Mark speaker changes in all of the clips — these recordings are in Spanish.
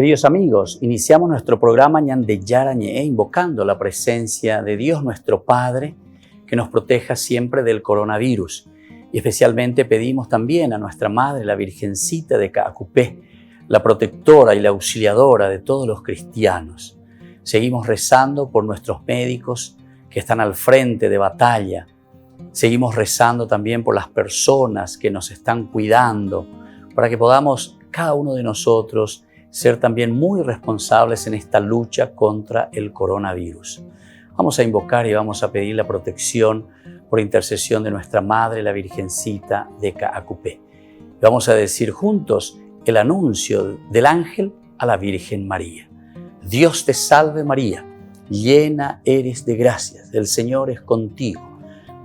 Speaker 1: Queridos amigos, iniciamos nuestro programa Ñande Yarañe, invocando la presencia de Dios nuestro Padre, que nos proteja siempre del coronavirus. Y especialmente pedimos también a nuestra Madre, la Virgencita de Caacupé, la protectora y la auxiliadora de todos los cristianos. Seguimos rezando por nuestros médicos que están al frente de batalla. Seguimos rezando también por las personas que nos están cuidando, para que podamos, cada uno de nosotros, ser también muy responsables en esta lucha contra el coronavirus. Vamos a invocar y vamos a pedir la protección por intercesión de nuestra Madre, la Virgencita de Caacupé. Vamos a decir juntos el anuncio del ángel a la Virgen María. Dios te salve María, llena eres de gracias, el Señor es contigo.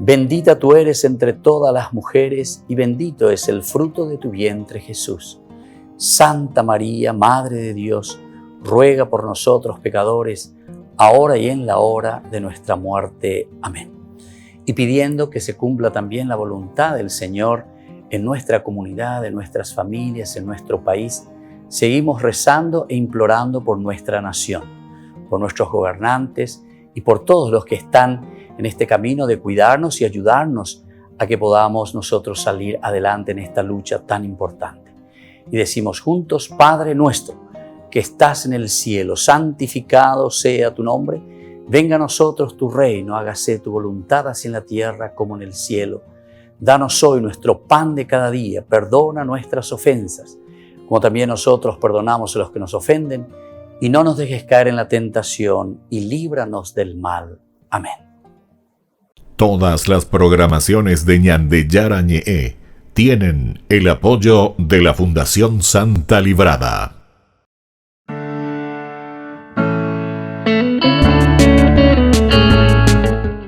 Speaker 1: Bendita tú eres entre todas las mujeres y bendito es el fruto de tu vientre Jesús. Santa María, Madre de Dios, ruega por nosotros pecadores, ahora y en la hora de nuestra muerte. Amén. Y pidiendo que se cumpla también la voluntad del Señor en nuestra comunidad, en nuestras familias, en nuestro país, seguimos rezando e implorando por nuestra nación, por nuestros gobernantes y por todos los que están en este camino de cuidarnos y ayudarnos a que podamos nosotros salir adelante en esta lucha tan importante. Y decimos juntos, Padre nuestro, que estás en el cielo, santificado sea tu nombre. Venga a nosotros tu reino, hágase tu voluntad así en la tierra como en el cielo. Danos hoy nuestro pan de cada día, perdona nuestras ofensas, como también nosotros perdonamos a los que nos ofenden, y no nos dejes caer en la tentación, y líbranos del mal. Amén.
Speaker 2: Todas las programaciones de Ñande Yarañe tienen el apoyo de la Fundación Santa Librada.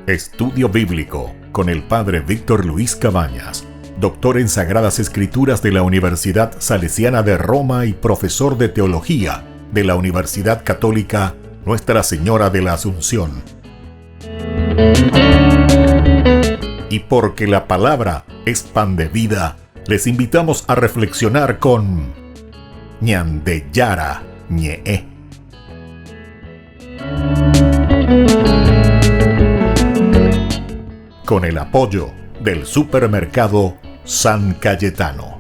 Speaker 2: Estudio Bíblico con el Padre Víctor Luis Cabañas, doctor en Sagradas Escrituras de la Universidad Salesiana de Roma y profesor de Teología de la Universidad Católica Nuestra Señora de la Asunción. Y porque la palabra es pan de vida, les invitamos a reflexionar con Ñande Yarañe. Con el apoyo del supermercado San Cayetano.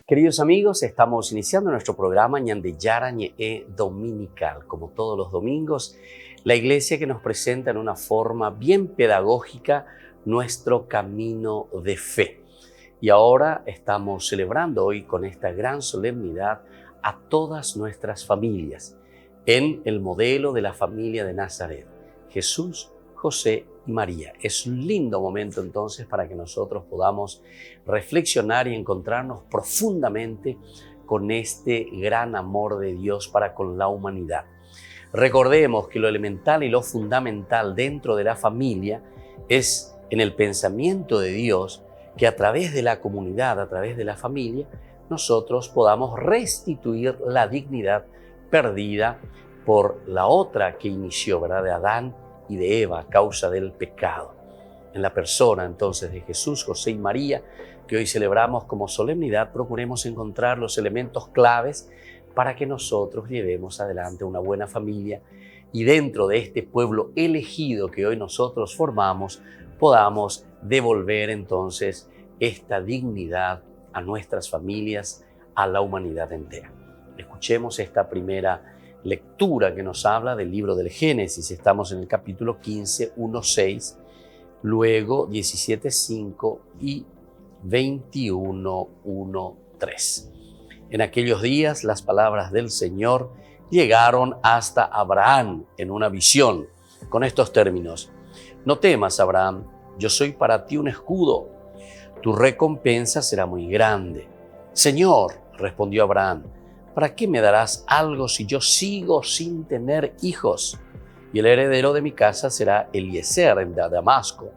Speaker 1: Queridos amigos, estamos iniciando nuestro programa Ñande Yarañe dominical. Como todos los domingos, la iglesia que nos presenta en una forma bien pedagógica nuestro camino de fe. Y ahora estamos celebrando hoy con esta gran solemnidad a todas nuestras familias en el modelo de la familia de Nazaret, Jesús, José y María. Es un lindo momento entonces para que nosotros podamos reflexionar y encontrarnos profundamente con este gran amor de Dios para con la humanidad. Recordemos que lo elemental y lo fundamental dentro de la familia es en el pensamiento de Dios que a través de la comunidad, a través de la familia, nosotros podamos restituir la dignidad perdida por la otra que inició, ¿verdad?, de Adán y de Eva a causa del pecado. En la persona entonces de Jesús, José y María, que hoy celebramos como solemnidad, procuremos encontrar los elementos claves para que nosotros llevemos adelante una buena familia y dentro de este pueblo elegido que hoy nosotros formamos, podamos devolver entonces esta dignidad a nuestras familias, a la humanidad entera. Escuchemos esta primera lectura que nos habla del libro del Génesis. Estamos en el capítulo 15, 1:6, luego 17:5 y 21:1-3. En aquellos días las palabras del Señor llegaron hasta Abraham en una visión, con estos términos: No temas, Abraham, yo soy para ti un escudo, tu recompensa será muy grande. Señor, respondió Abraham, ¿para qué me darás algo si yo sigo sin tener hijos? Y el heredero de mi casa será Eliezer de Damasco.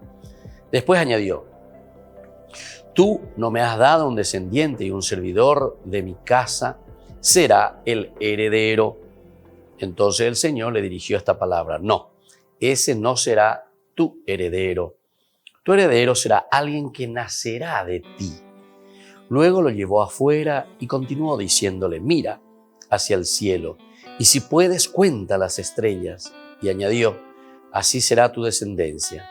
Speaker 1: Después añadió: Tú no me has dado un descendiente y un servidor de mi casa será el heredero. Entonces el Señor le dirigió esta palabra: No, ese no será tu heredero. Tu heredero será alguien que nacerá de ti. Luego lo llevó afuera y continuó diciéndole, mira hacia el cielo y si puedes cuenta las estrellas. Y añadió, así será tu descendencia.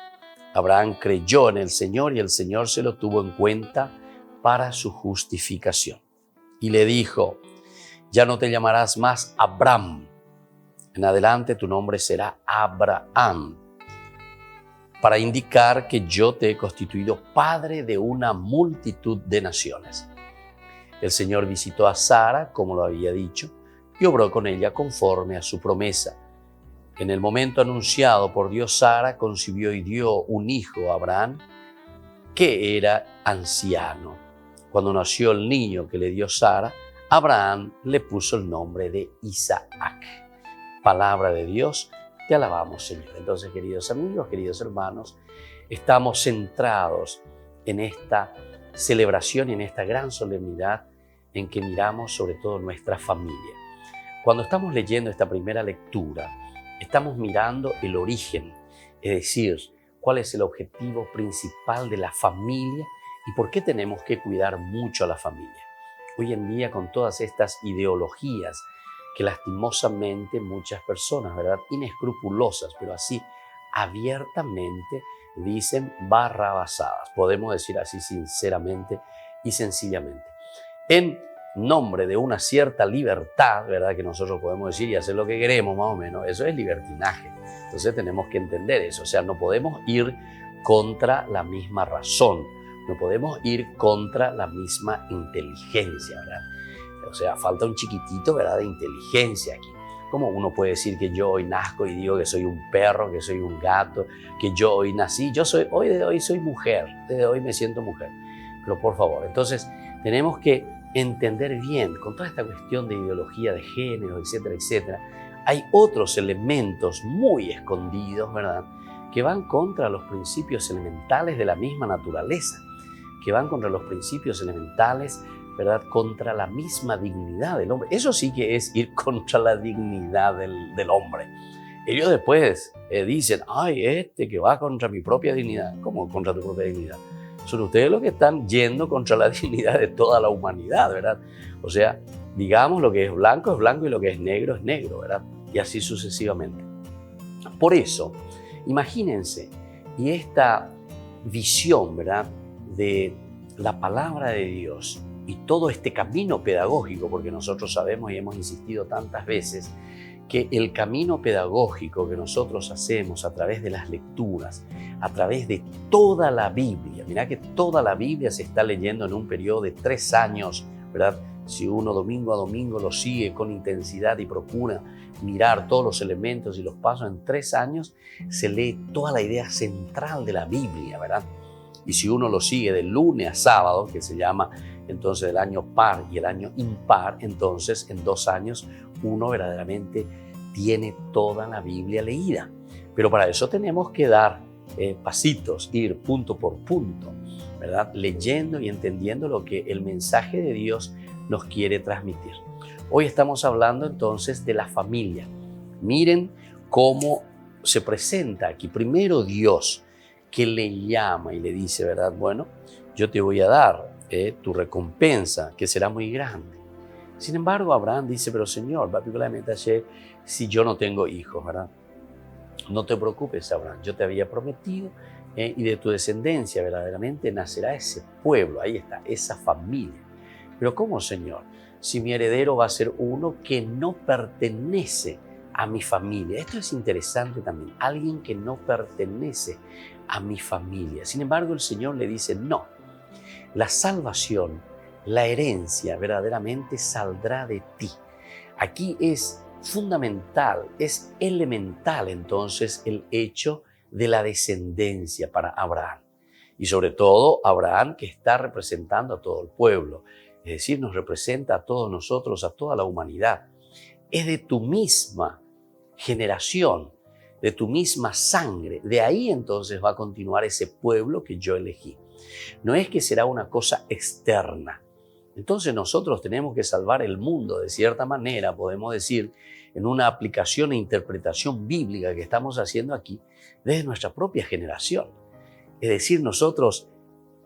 Speaker 1: Abraham creyó en el Señor y el Señor se lo tuvo en cuenta para su justificación. Y le dijo, ya no te llamarás más Abram. En adelante tu nombre será Abraham, para indicar que yo te he constituido padre de una multitud de naciones. El Señor visitó a Sara, como lo había dicho, y obró con ella conforme a su promesa. En el momento anunciado por Dios, Sara concibió y dio un hijo a Abraham, que era anciano. Cuando nació el niño que le dio Sara, Abraham le puso el nombre de Isaac. Palabra de Dios, te alabamos, Señor. Entonces, queridos amigos, queridos hermanos, estamos centrados en esta celebración y en esta gran solemnidad en que miramos sobre todo nuestra familia. Cuando estamos leyendo esta primera lectura, estamos mirando el origen, es decir, cuál es el objetivo principal de la familia y por qué tenemos que cuidar mucho a la familia. Hoy en día, con todas estas ideologías que lastimosamente muchas personas, ¿verdad?, inescrupulosas, pero así abiertamente dicen barrabasadas, podemos decir así sinceramente y sencillamente, en nombre de una cierta libertad, ¿verdad?, que nosotros podemos decir y hacer lo que queremos más o menos, eso es libertinaje. Entonces tenemos que entender eso, o sea, no podemos ir contra la misma razón, no podemos ir contra la misma inteligencia, ¿verdad? O sea, falta un chiquitito, ¿verdad?, de inteligencia aquí. ¿Cómo uno puede decir que yo hoy nazco y digo que soy un perro, que soy un gato, que yo hoy nací? Hoy de hoy soy mujer, desde hoy me siento mujer. Pero por favor, entonces tenemos que entender bien, con toda esta cuestión de ideología de género, etcétera, etcétera, hay otros elementos muy escondidos, ¿verdad?, que van contra los principios elementales de la misma naturaleza, que van contra los principios elementales, ¿verdad?, contra la misma dignidad del hombre. Eso sí que es ir contra la dignidad del hombre. Ellos después dicen, ay, que va contra mi propia dignidad. ¿Cómo contra tu propia dignidad? Son ustedes los que están yendo contra la dignidad de toda la humanidad, ¿verdad? O sea, digamos, lo que es blanco y lo que es negro, ¿verdad? Y así sucesivamente. Por eso, imagínense, y esta visión, ¿verdad?, de la palabra de Dios y todo este camino pedagógico, porque nosotros sabemos y hemos insistido tantas veces que el camino pedagógico que nosotros hacemos a través de las lecturas, a través de toda la Biblia, mirá que toda la Biblia se está leyendo en un periodo de 3 años, ¿verdad? Si uno domingo a domingo lo sigue con intensidad y procura mirar todos los elementos y los pasos en 3 años, se lee toda la idea central de la Biblia, ¿verdad? Y si uno lo sigue de lunes a sábado, que se llama entonces el año par y el año impar, entonces en 2 años uno verdaderamente tiene toda la Biblia leída. Pero para eso tenemos que dar pasitos, ir punto por punto, ¿verdad?, leyendo y entendiendo lo que el mensaje de Dios nos quiere transmitir. Hoy estamos hablando entonces de la familia. Miren cómo se presenta aquí. Primero Dios, que le llama y le dice, ¿verdad?, bueno, yo te voy a dar tu recompensa, que será muy grande. Sin embargo, Abraham dice, pero Señor, si yo no tengo hijos, ¿verdad? No te preocupes, Abraham, yo te había prometido y de tu descendencia verdaderamente nacerá ese pueblo, ahí está, esa familia. Pero ¿cómo, Señor? Si mi heredero va a ser uno que no pertenece a mi familia. Esto es interesante también, alguien que no pertenece a mi familia. Sin embargo, el Señor le dice, no, la salvación, la herencia verdaderamente saldrá de ti. Aquí es fundamental, es elemental entonces el hecho de la descendencia para Abraham. Y sobre todo Abraham, que está representando a todo el pueblo, es decir, nos representa a todos nosotros, a toda la humanidad. Es de tu misma generación, de tu misma sangre. De ahí entonces va a continuar ese pueblo que yo elegí. No es que será una cosa externa. Entonces nosotros tenemos que salvar el mundo de cierta manera, podemos decir, en una aplicación e interpretación bíblica que estamos haciendo aquí, desde nuestra propia generación. Es decir, nosotros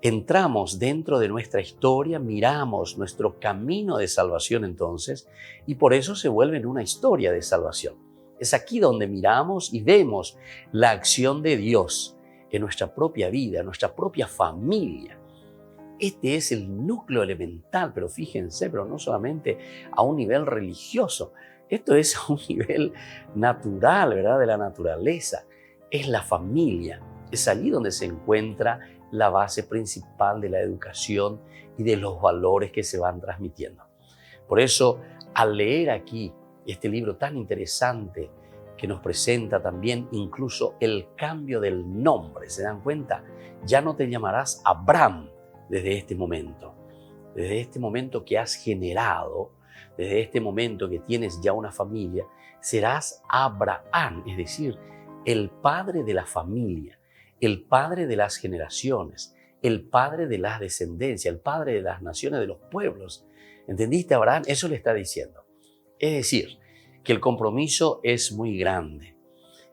Speaker 1: entramos dentro de nuestra historia, miramos nuestro camino de salvación entonces, y por eso se vuelve en una historia de salvación. Es aquí donde miramos y vemos la acción de Dios en nuestra propia vida, en nuestra propia familia. Este es el núcleo elemental, pero fíjense, pero no solamente a un nivel religioso, esto es a un nivel natural, ¿verdad? De la naturaleza. Es la familia, es allí donde se encuentra la base principal de la educación y de los valores que se van transmitiendo. Por eso, al leer aquí este libro tan interesante que nos presenta también incluso el cambio del nombre, ¿se dan cuenta? Ya no te llamarás Abraham desde este momento que has generado, desde este momento que tienes ya una familia, serás Abraham, es decir, el padre de la familia, el padre de las generaciones, el padre de las descendencias, el padre de las naciones, de los pueblos. ¿Entendiste, Abraham? Eso le está diciendo. Es decir, que el compromiso es muy grande.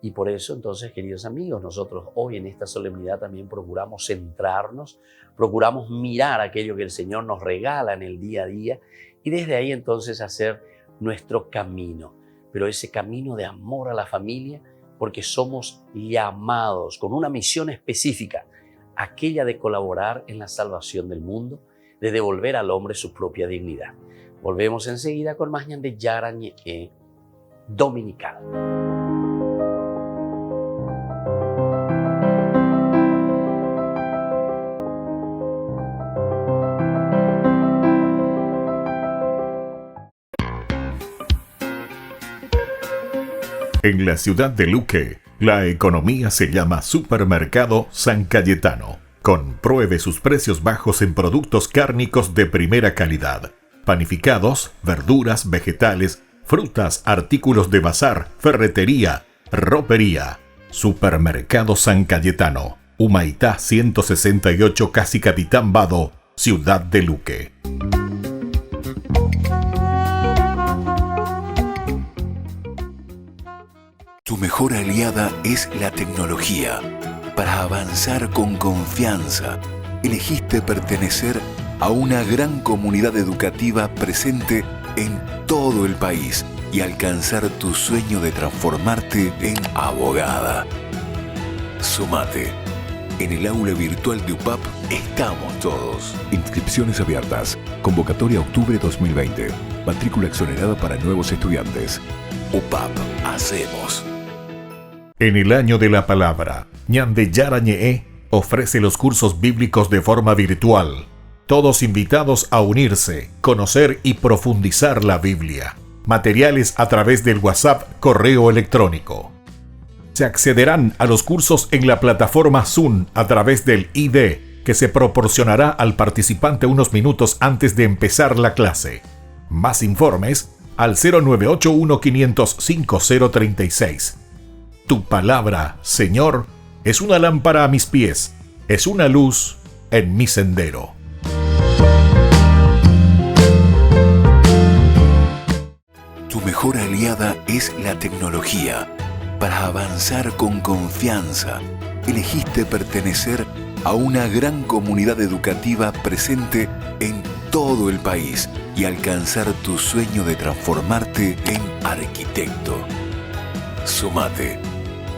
Speaker 1: Y por eso, entonces, queridos amigos, nosotros hoy en esta solemnidad también procuramos centrarnos, procuramos mirar aquello que el Señor nos regala en el día a día y desde ahí entonces hacer nuestro camino. Pero ese camino de amor a la familia, porque somos llamados con una misión específica, aquella de colaborar en la salvación del mundo, de devolver al hombre su propia dignidad. Volvemos enseguida con más Ñan de Yara Ñe'e Dominical.
Speaker 2: En la ciudad de Luque, la economía se llama Supermercado San Cayetano. Compruebe sus precios bajos en productos cárnicos de primera calidad. Panificados, verduras, vegetales, frutas, artículos de bazar, ferretería, ropería. Supermercado San Cayetano. Humaitá 168, Casi Capitán Vado, ciudad de Luque.
Speaker 3: Tu mejor aliada es la tecnología. Para avanzar con confianza, elegiste pertenecer a una gran comunidad educativa presente en todo el país y alcanzar tu sueño de transformarte en abogada. Sumate. En el aula virtual de UPAP estamos todos. Inscripciones abiertas. Convocatoria octubre 2020. Matrícula exonerada para nuevos estudiantes. UPAP. Hacemos.
Speaker 2: En el año de la palabra, Ñan de Yara Ñe'e ofrece los cursos bíblicos de forma virtual. Todos invitados a unirse, conocer y profundizar la Biblia. Materiales a través del WhatsApp, correo electrónico. Se accederán a los cursos en la plataforma Zoom a través del ID, que se proporcionará al participante unos minutos antes de empezar la clase. Más informes al 0981-500-5036. Tu palabra, Señor, es una lámpara a mis pies, es una luz en mi sendero.
Speaker 3: Tu mejor aliada es la tecnología. Para avanzar con confianza, elegiste pertenecer a una gran comunidad educativa presente en todo el país y alcanzar tu sueño de transformarte en arquitecto. Sumate.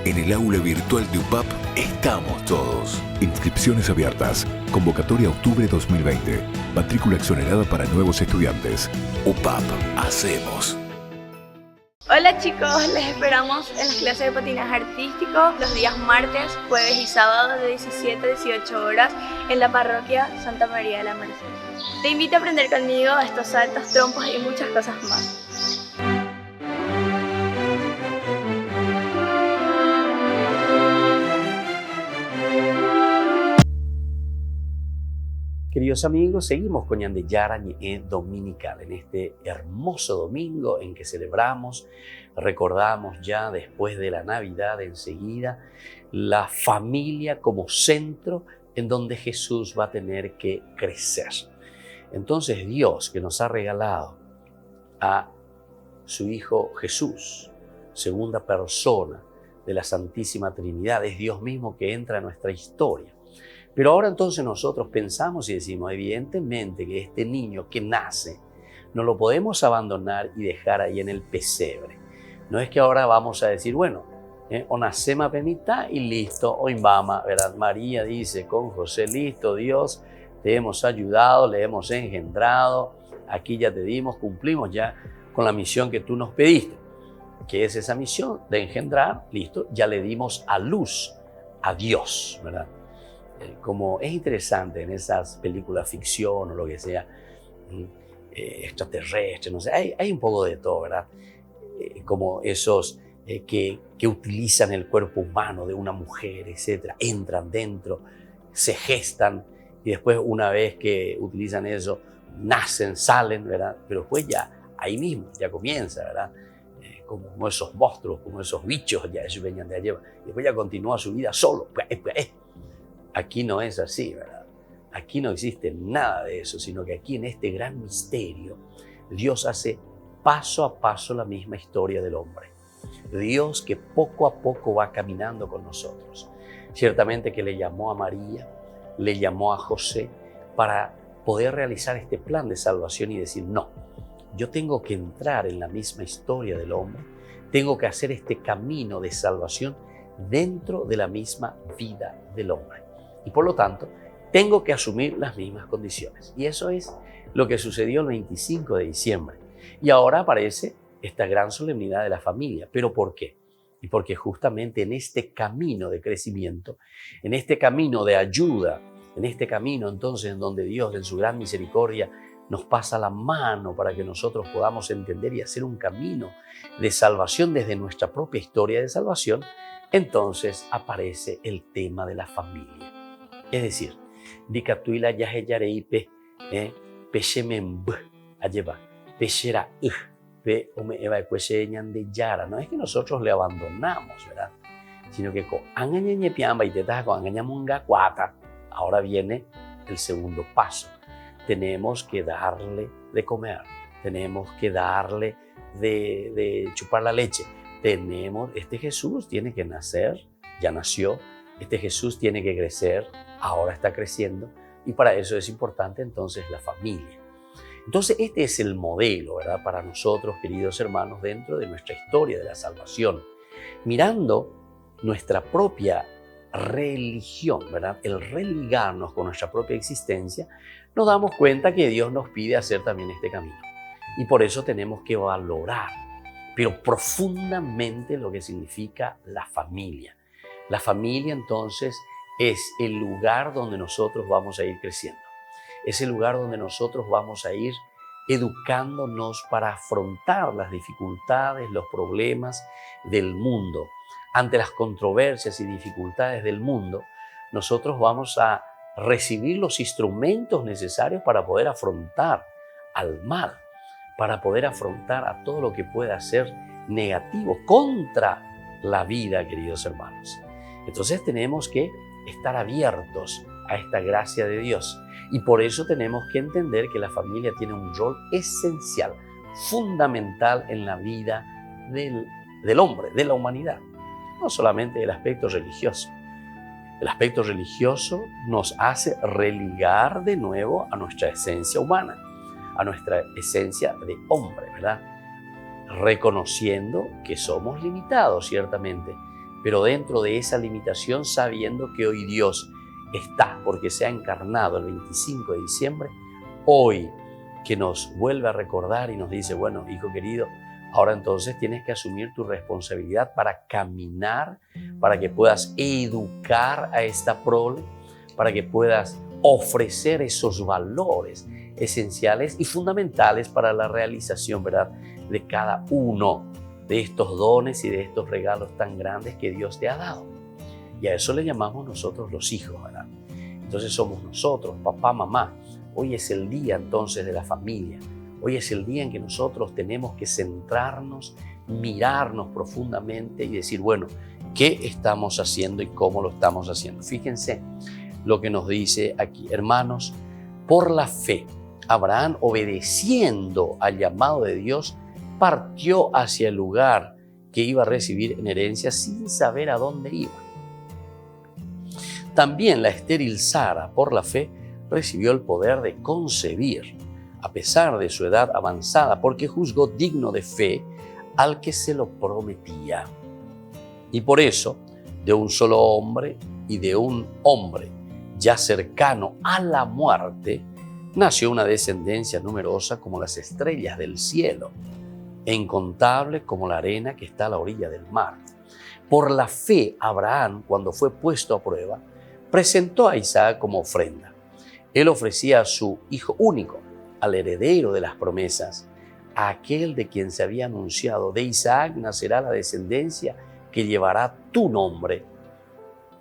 Speaker 3: En el aula virtual de UPAP estamos todos. Inscripciones abiertas. Convocatoria octubre 2020. Matrícula exonerada para nuevos estudiantes. UPAP. Hacemos.
Speaker 4: Hola chicos, les esperamos en las clases de patinaje artístico los días martes, jueves y sábados de 17 a 18 horas en la parroquia Santa María de la Merced. Te invito a aprender conmigo estos saltos, trompos y muchas cosas más.
Speaker 1: Queridos amigos, seguimos con Ñan de Yara Ñe'e Dominical en este hermoso domingo en que celebramos, recordamos ya después de la Navidad enseguida, la familia como centro en donde Jesús va a tener que crecer. Entonces Dios, que nos ha regalado a su Hijo Jesús, segunda persona de la Santísima Trinidad, es Dios mismo que entra en nuestra historia. Pero ahora entonces nosotros pensamos y decimos, evidentemente que este niño que nace no lo podemos abandonar y dejar ahí en el pesebre. No es que ahora vamos a decir, bueno, o nacemos penita y listo, o imbama, ¿verdad? María dice con José, listo, Dios, te hemos ayudado, le hemos engendrado, aquí ya te dimos, cumplimos ya con la misión que tú nos pediste. ¿Qué es esa misión? De engendrar, listo, ya le dimos a luz, a Dios, ¿verdad? Como es interesante en esas películas ficción o lo que sea, extraterrestre, no sé, hay un poco de todo, ¿verdad? Como esos que utilizan el cuerpo humano de una mujer, etcétera, entran dentro, se gestan y después una vez que utilizan eso, nacen, salen, ¿verdad? Pero después ya, ahí mismo, ya comienza, ¿verdad? Como esos monstruos, como esos bichos, ya ellos venían de allá, y después ya continúa su vida solo. Aquí no es así, ¿verdad? Aquí no existe nada de eso, sino que aquí en este gran misterio, Dios hace paso a paso la misma historia del hombre. Dios que poco a poco va caminando con nosotros. Ciertamente que le llamó a María, le llamó a José para poder realizar este plan de salvación y decir, no, yo tengo que entrar en la misma historia del hombre, tengo que hacer este camino de salvación dentro de la misma vida del hombre. Y por lo tanto, tengo que asumir las mismas condiciones. Y eso es lo que sucedió el 25 de diciembre. Y ahora aparece esta gran solemnidad de la familia. ¿Pero por qué? Y porque justamente en este camino de crecimiento, en este camino de ayuda, en este camino entonces en donde Dios en su gran misericordia nos pasa la mano para que nosotros podamos entender y hacer un camino de salvación desde nuestra propia historia de salvación, entonces aparece el tema de la familia. Es decir, dikatuila yaheyareipe peshememb ayeva peshera pe ome eva ecuese ñande yara. No es que nosotros le abandonamos, ¿verdad? Sino que con angañeñe piamba y tetas con angañamunga cuata. Ahora viene el segundo paso. Tenemos que darle de comer, tenemos que darle de chupar la leche. Este Jesús tiene que nacer, ya nació, este Jesús tiene que crecer, ahora está creciendo y para eso es importante entonces la familia. Entonces este es el modelo, ¿verdad? Para nosotros, queridos hermanos, dentro de nuestra historia de la salvación. Mirando nuestra propia religión, ¿verdad? El religarnos con nuestra propia existencia, nos damos cuenta que Dios nos pide hacer también este camino. Y por eso tenemos que valorar, pero profundamente, lo que significa la familia. La familia entonces es el lugar donde nosotros vamos a ir creciendo. Es el lugar donde nosotros vamos a ir educándonos para afrontar las dificultades, los problemas del mundo. Ante las controversias y dificultades del mundo, nosotros vamos a recibir los instrumentos necesarios para poder afrontar al mal, para poder afrontar a todo lo que pueda ser negativo contra la vida, queridos hermanos. Entonces tenemos que estar abiertos a esta gracia de Dios y por eso tenemos que entender que la familia tiene un rol esencial, fundamental en la vida del hombre, de la humanidad. No solamente el aspecto religioso. El aspecto religioso nos hace religar de nuevo a nuestra esencia humana, a nuestra esencia de hombre, ¿verdad? Reconociendo que somos limitados, ciertamente, pero dentro de esa limitación sabiendo que hoy Dios está, porque se ha encarnado el 25 de diciembre, hoy que nos vuelve a recordar y nos dice, bueno, hijo querido, ahora entonces tienes que asumir tu responsabilidad para caminar, para que puedas educar a esta prole, para que puedas ofrecer esos valores esenciales y fundamentales para la realización, ¿verdad?, de cada uno de estos dones y de estos regalos tan grandes que Dios te ha dado. Y a eso le llamamos nosotros los hijos, ¿verdad? Entonces somos nosotros, papá, mamá. Hoy es el día entonces de la familia. Hoy es el día en que nosotros tenemos que centrarnos, mirarnos profundamente y decir, bueno, ¿qué estamos haciendo y cómo lo estamos haciendo? Fíjense lo que nos dice aquí. Hermanos, por la fe, Abraham, obedeciendo al llamado de Dios, partió hacia el lugar que iba a recibir en herencia sin saber a dónde iba. También la estéril Sara, por la fe, recibió el poder de concebir, a pesar de su edad avanzada, porque juzgó digno de fe al que se lo prometía. Y por eso, de un solo hombre y de un hombre ya cercano a la muerte, nació una descendencia numerosa como las estrellas del cielo e incontable como la arena que está a la orilla del mar. Por la fe, Abraham, cuando fue puesto a prueba, presentó a Isaac como ofrenda. Él ofrecía a su hijo único, al heredero de las promesas, a aquel de quien se había anunciado: de Isaac nacerá la descendencia que llevará tu nombre.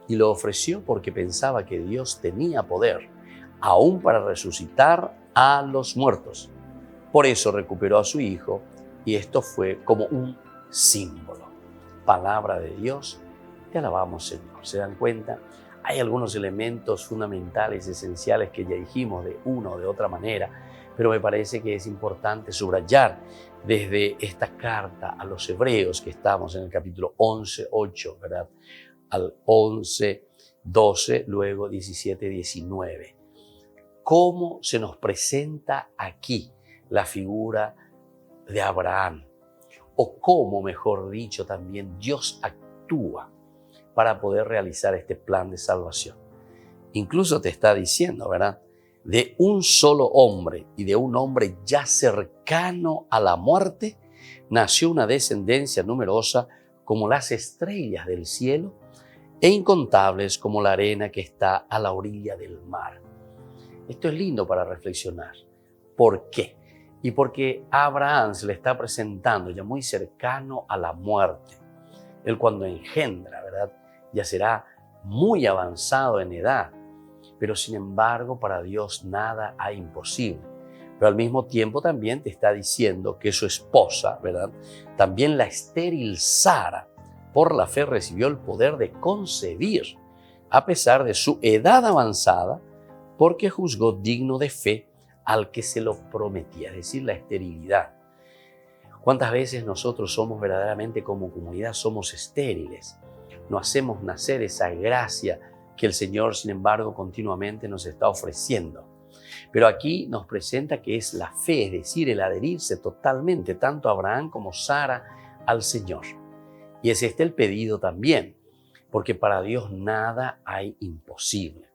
Speaker 1: Y lo ofreció porque pensaba que Dios tenía poder, aún para resucitar a los muertos. Por eso recuperó a su hijo, y esto fue como un símbolo. Palabra de Dios, te alabamos, Señor. ¿Se dan cuenta? Hay algunos elementos fundamentales, esenciales que ya dijimos de una o de otra manera, pero me parece que es importante subrayar desde esta carta a los hebreos, que estamos en el capítulo 11, 8, ¿verdad? Al 11, 12, luego 17, 19. ¿Cómo se nos presenta aquí la figura de Abraham? O cómo, mejor dicho, también Dios actúa para poder realizar este plan de salvación. Incluso te está diciendo, ¿verdad? De un solo hombre y de un hombre ya cercano a la muerte, nació una descendencia numerosa como las estrellas del cielo e incontables como la arena que está a la orilla del mar. Esto es lindo para reflexionar. ¿Por qué? Y porque a Abraham se le está presentando ya muy cercano a la muerte. Él, cuando engendra, ¿verdad?, ya será muy avanzado en edad, pero sin embargo para Dios nada hay imposible. Pero al mismo tiempo también te está diciendo que su esposa, ¿verdad?, también la estéril Sara, por la fe recibió el poder de concebir, a pesar de su edad avanzada, porque juzgó digno de fe al que se lo prometía, es decir, la esterilidad. ¿Cuántas veces nosotros somos verdaderamente como comunidad, somos estériles? No hacemos nacer esa gracia que el Señor, sin embargo, continuamente nos está ofreciendo. Pero aquí nos presenta que es la fe, es decir, el adherirse totalmente, tanto Abraham como Sara, al Señor. Y es este el pedido también, porque para Dios nada hay imposible.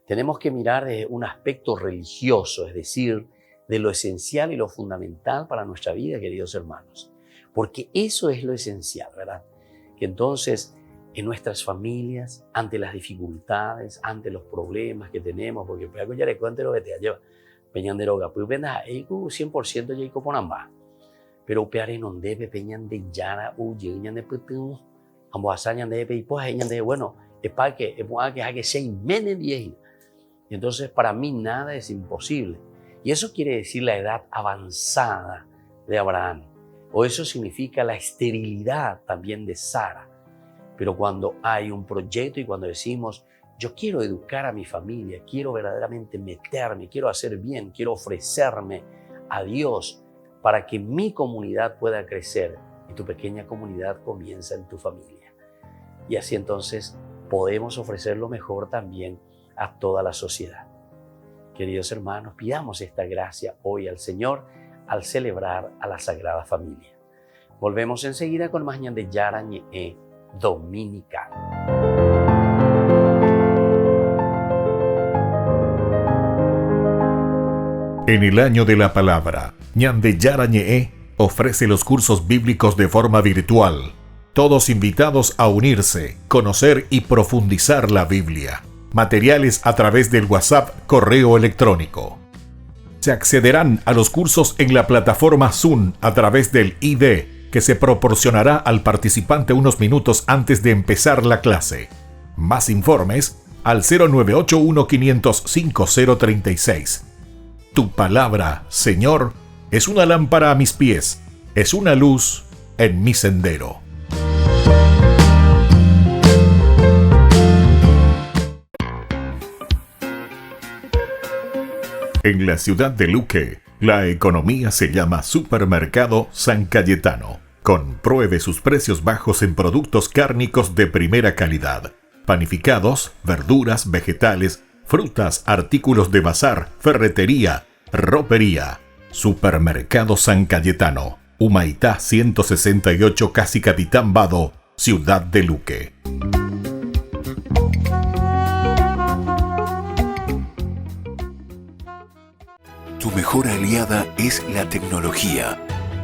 Speaker 1: Tenemos que mirar desde un aspecto religioso, es decir, de lo esencial y lo fundamental para nuestra vida, queridos hermanos. Porque eso es lo esencial, ¿verdad? Que entonces en nuestras familias, ante las dificultades, ante los problemas que tenemos, porque ya le cuento lo que te lleva, peñan de roga, pues ven a 100% ya por ambas. Pero peare no debe peñan de yara u llegan de putu, ambos asañan de pe y pues ellan de bueno, es para que haga 6 meses y entonces para mí nada es imposible. Y eso quiere decir la edad avanzada de Abraham, o eso significa la esterilidad también de Sara. Pero cuando hay un proyecto y cuando decimos, yo quiero educar a mi familia, quiero verdaderamente meterme, quiero hacer bien, quiero ofrecerme a Dios para que mi comunidad pueda crecer, y tu pequeña comunidad comienza en tu familia. Y así entonces podemos ofrecer lo mejor también a toda la sociedad. Queridos hermanos, pidamos esta gracia hoy al Señor al celebrar a la Sagrada Familia. Volvemos enseguida con más ñan de Yarañe Dominical.
Speaker 2: En el año de la palabra, ñan de Yarañe ofrece los cursos bíblicos de forma virtual. Todos invitados a unirse, conocer y profundizar la Biblia. Materiales a través del WhatsApp, correo electrónico. Se accederán a los cursos en la plataforma Zoom a través del ID, que se proporcionará al participante unos minutos antes de empezar la clase. Más informes al 0981-500-5036. Tu palabra, Señor, es una lámpara a mis pies, es una luz en mi sendero. En la ciudad de Luque, la economía se llama Supermercado San Cayetano. Compruebe sus precios bajos en productos cárnicos de primera calidad. panificados, verduras, vegetales, frutas, artículos de bazar, ferretería, ropería. Supermercado San Cayetano, Humaitá 168, Casi Capitán Vado, Ciudad de Luque.
Speaker 3: Tu mejor aliada es la tecnología.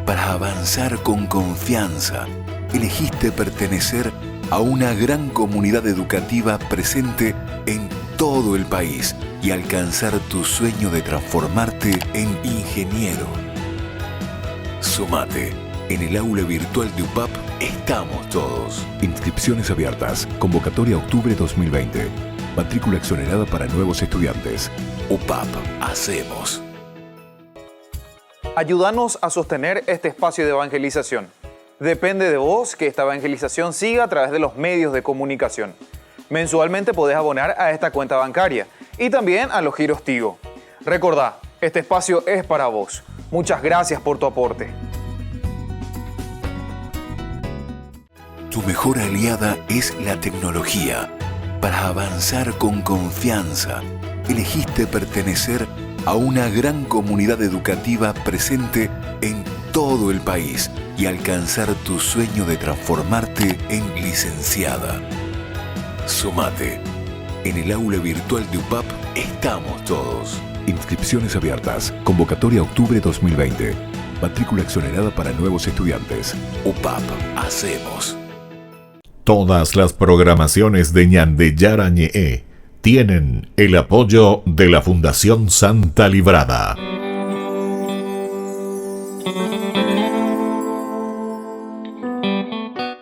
Speaker 3: Para avanzar con confianza, elegiste pertenecer a una gran comunidad educativa presente en todo el país y alcanzar tu sueño de transformarte en ingeniero. Sumate. En el aula virtual de UPAP estamos todos. Inscripciones abiertas. Convocatoria octubre 2020. Matrícula exonerada para nuevos estudiantes. UPAP. Hacemos.
Speaker 5: Ayúdanos a sostener este espacio de evangelización. Depende de vos que esta evangelización siga a través de los medios de comunicación. Mensualmente podés abonar a esta cuenta bancaria y también a los giros Tigo. Recordá, este espacio es para vos. Muchas gracias por tu aporte.
Speaker 3: Tu mejor aliada es la tecnología. Para avanzar con confianza, elegiste pertenecer a una gran comunidad educativa presente en todo el país y alcanzar tu sueño de transformarte en licenciada. Sumate. En el aula virtual de UPAP estamos todos. Inscripciones abiertas. Convocatoria octubre 2020. Matrícula exonerada para nuevos estudiantes. UPAP. Hacemos.
Speaker 2: Todas las programaciones de Ñande Yarañe tienen el apoyo de la Fundación Santa Librada.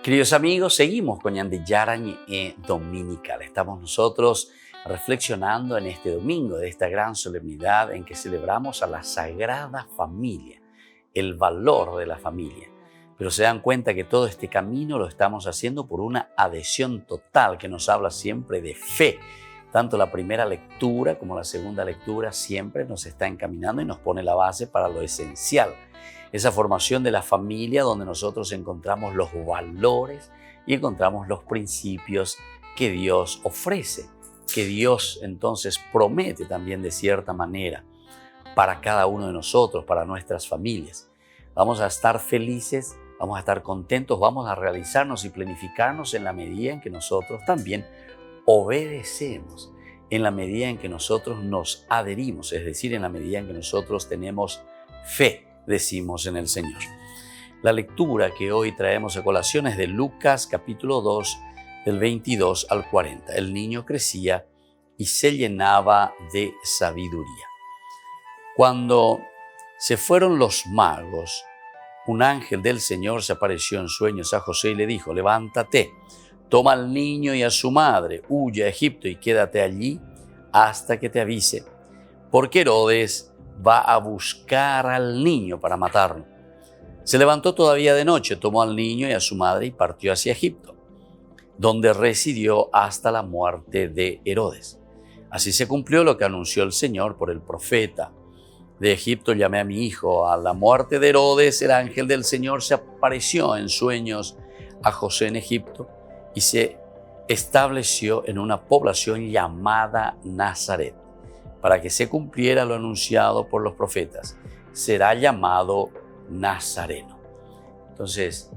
Speaker 1: Queridos amigos, seguimos con Ñande Yarañe Dominical. Estamos nosotros reflexionando en este domingo de esta gran solemnidad en que celebramos a la Sagrada Familia, el valor de la familia. Pero se dan cuenta que todo este camino lo estamos haciendo por una adhesión total que nos habla siempre de fe. Tanto la primera lectura como la segunda lectura siempre nos está encaminando y nos pone la base para lo esencial. Esa formación de la familia donde nosotros encontramos los valores y encontramos los principios que Dios ofrece, que Dios entonces promete también de cierta manera para cada uno de nosotros, para nuestras familias. Vamos a estar felices, vamos a estar contentos, vamos a realizarnos y planificarnos en la medida en que nosotros también obedecemos, en la medida en que nosotros nos adherimos, es decir, en la medida en que nosotros tenemos fe, decimos en el Señor. La lectura que hoy traemos a colación es de Lucas capítulo 2, del 22 al 40. El niño crecía y se llenaba de sabiduría. Cuando se fueron los magos, un ángel del Señor se apareció en sueños a José y le dijo: levántate, toma al niño y a su madre, huye a Egipto y quédate allí hasta que te avise, porque Herodes va a buscar al niño para matarlo. Se levantó todavía de noche, tomó al niño y a su madre y partió hacia Egipto, donde residió hasta la muerte de Herodes. Así se cumplió lo que anunció el Señor por el profeta: de Egipto llamé a mi hijo. A la muerte de Herodes, el ángel del Señor se apareció en sueños a José en Egipto y se estableció en una población llamada Nazaret, para que se cumpliera lo anunciado por los profetas: será llamado Nazareno. Entonces,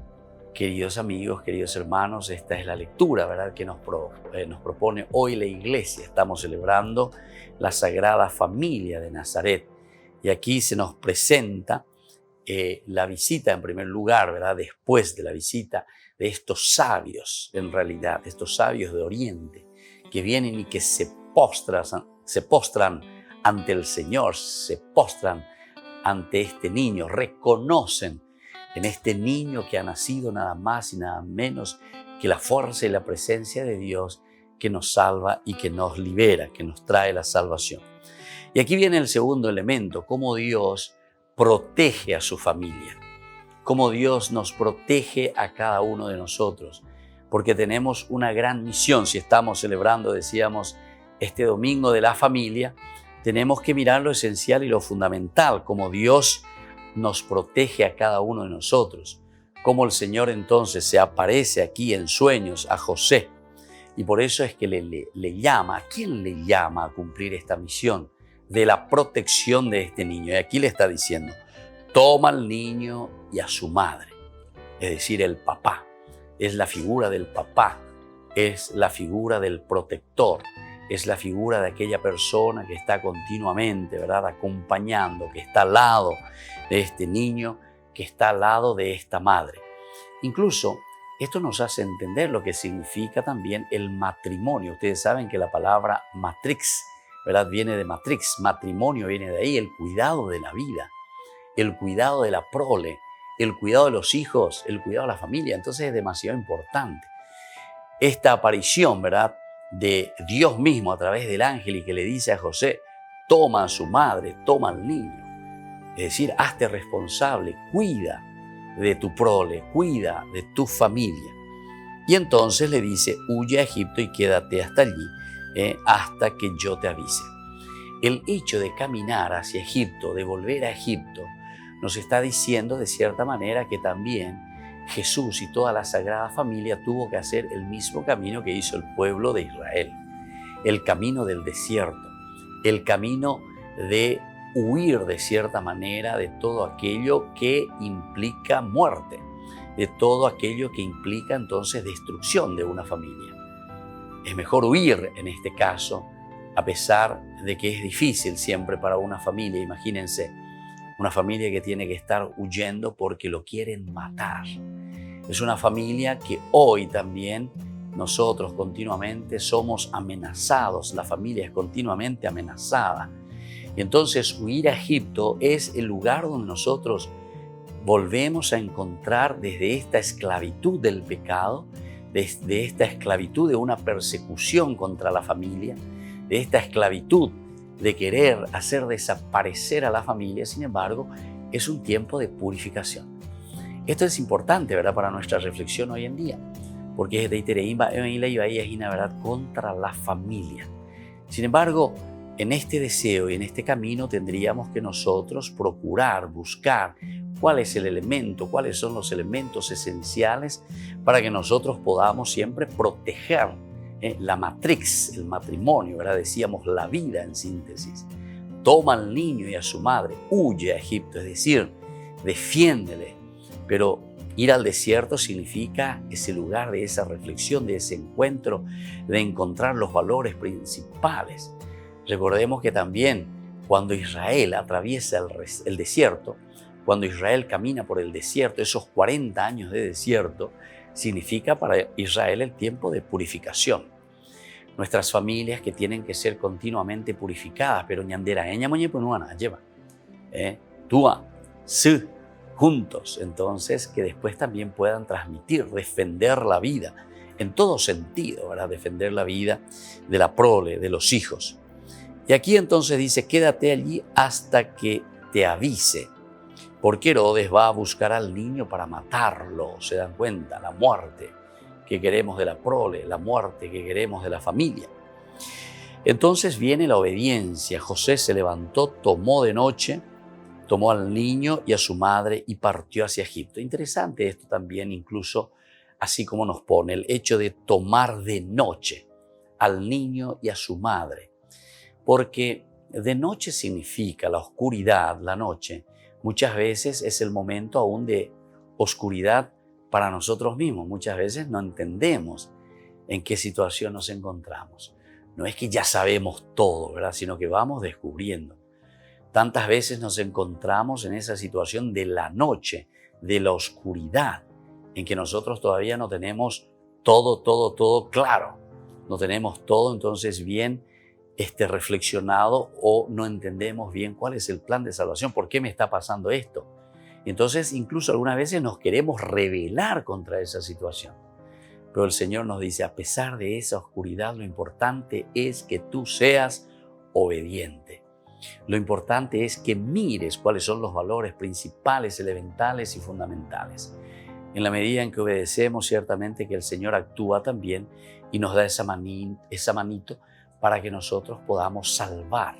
Speaker 1: queridos amigos, queridos hermanos, esta es la lectura, ¿verdad?, que nos propone hoy la Iglesia. Estamos celebrando la Sagrada Familia de Nazaret. Y aquí se nos presenta la visita, en primer lugar, ¿verdad?, después de la visita de estos sabios, en realidad, estos sabios de Oriente, que vienen y que se postran ante el Señor, se postran ante este niño, reconocen en este niño que ha nacido nada más y nada menos que la fuerza y la presencia de Dios que nos salva y que nos libera, que nos trae la salvación. Y aquí viene el segundo elemento: cómo Dios protege a su familia, cómo Dios nos protege a cada uno de nosotros, porque tenemos una gran misión. Si estamos celebrando, decíamos, este domingo de la familia, tenemos que mirar lo esencial y lo fundamental, cómo Dios nos protege a cada uno de nosotros, cómo el Señor entonces se aparece aquí en sueños a José Y por eso es que le llama, ¿a quién le llama a cumplir esta misión de la protección de este niño? Y aquí le está diciendo, toma al niño y a su madre, es decir, el papá. Es la figura del papá, es la figura del protector, es la figura de aquella persona que está continuamente, ¿verdad?, acompañando, que está al lado de este niño, que está al lado de esta madre. Incluso esto nos hace entender lo que significa también el matrimonio. Ustedes saben que la palabra matrix, ¿verdad?, viene de matrix, matrimonio viene de ahí, el cuidado de la vida, el cuidado de la prole, el cuidado de los hijos, el cuidado de la familia. Entonces es demasiado importante. Esta aparición, ¿verdad?, de Dios mismo a través del ángel y que le dice a José, toma a su madre, toma al niño. Es decir, hazte responsable, cuida de tu prole, cuida de tu familia. Y entonces le dice, huye a Egipto y quédate hasta allí, hasta que yo te avise. El hecho de caminar hacia Egipto, de volver a Egipto, nos está diciendo de cierta manera que también Jesús y toda la Sagrada Familia tuvo que hacer el mismo camino que hizo el pueblo de Israel. El camino del desierto, el camino de huir de cierta manera de todo aquello que implica muerte, de todo aquello que implica entonces destrucción de una familia. Es mejor huir en este caso, a pesar de que es difícil siempre para una familia. Imagínense, una familia que tiene que estar huyendo porque lo quieren matar. Es una familia que hoy también nosotros continuamente somos amenazados, la familia es continuamente amenazada. Y entonces huir a Egipto es el lugar donde nosotros volvemos a encontrar desde esta esclavitud del pecado, desde esta esclavitud de una persecución contra la familia, de esta esclavitud de querer hacer desaparecer a la familia. Sin embargo, es un tiempo de purificación. Esto es importante, ¿verdad?, para nuestra reflexión hoy en día, porque es de Itereimba y la verdad contra la familia. Sin embargo, en este deseo y en este camino tendríamos que nosotros procurar, buscar cuál es el elemento, cuáles son los elementos esenciales para que nosotros podamos siempre proteger la matrix, el matrimonio, ¿verdad? Decíamos la vida en síntesis. Toma al niño y a su madre, huye a Egipto, es decir, defiéndele. Pero ir al desierto significa ese lugar de esa reflexión, de ese encuentro, de encontrar los valores principales. Recordemos que también cuando Israel atraviesa el desierto, cuando Israel camina por el desierto, esos 40 años de desierto, significa para Israel el tiempo de purificación. Nuestras familias que tienen que ser continuamente purificadas, pero ñandera, lleva, túa, sí, juntos, entonces que después también puedan transmitir, defender la vida, en todo sentido, ¿verdad? Defender la vida de la prole, de los hijos. Y aquí entonces dice, quédate allí hasta que te avise, porque Herodes va a buscar al niño para matarlo. ¿Se dan cuenta? La muerte que queremos de la prole, la muerte que queremos de la familia. Entonces viene la obediencia. José se levantó, tomó de noche, tomó al niño y a su madre y partió hacia Egipto. Interesante esto también, incluso así como nos pone el hecho de tomar de noche al niño y a su madre. Porque de noche significa la oscuridad, la noche. Muchas veces es el momento aún de oscuridad para nosotros mismos. Muchas veces no entendemos en qué situación nos encontramos. No es que ya sabemos todo, ¿verdad?, sino que vamos descubriendo. Tantas veces nos encontramos en esa situación de la noche, de la oscuridad, en que nosotros todavía no tenemos todo claro. No tenemos todo entonces bien reflexionado, o no entendemos bien cuál es el plan de salvación, por qué me está pasando esto. Y entonces incluso algunas veces nos queremos rebelar contra esa situación. Pero el Señor nos dice, a pesar de esa oscuridad, lo importante es que tú seas obediente. Lo importante es que mires cuáles son los valores principales, elementales y fundamentales. En la medida en que obedecemos, ciertamente que el Señor actúa también y nos da esa manito para que nosotros podamos salvar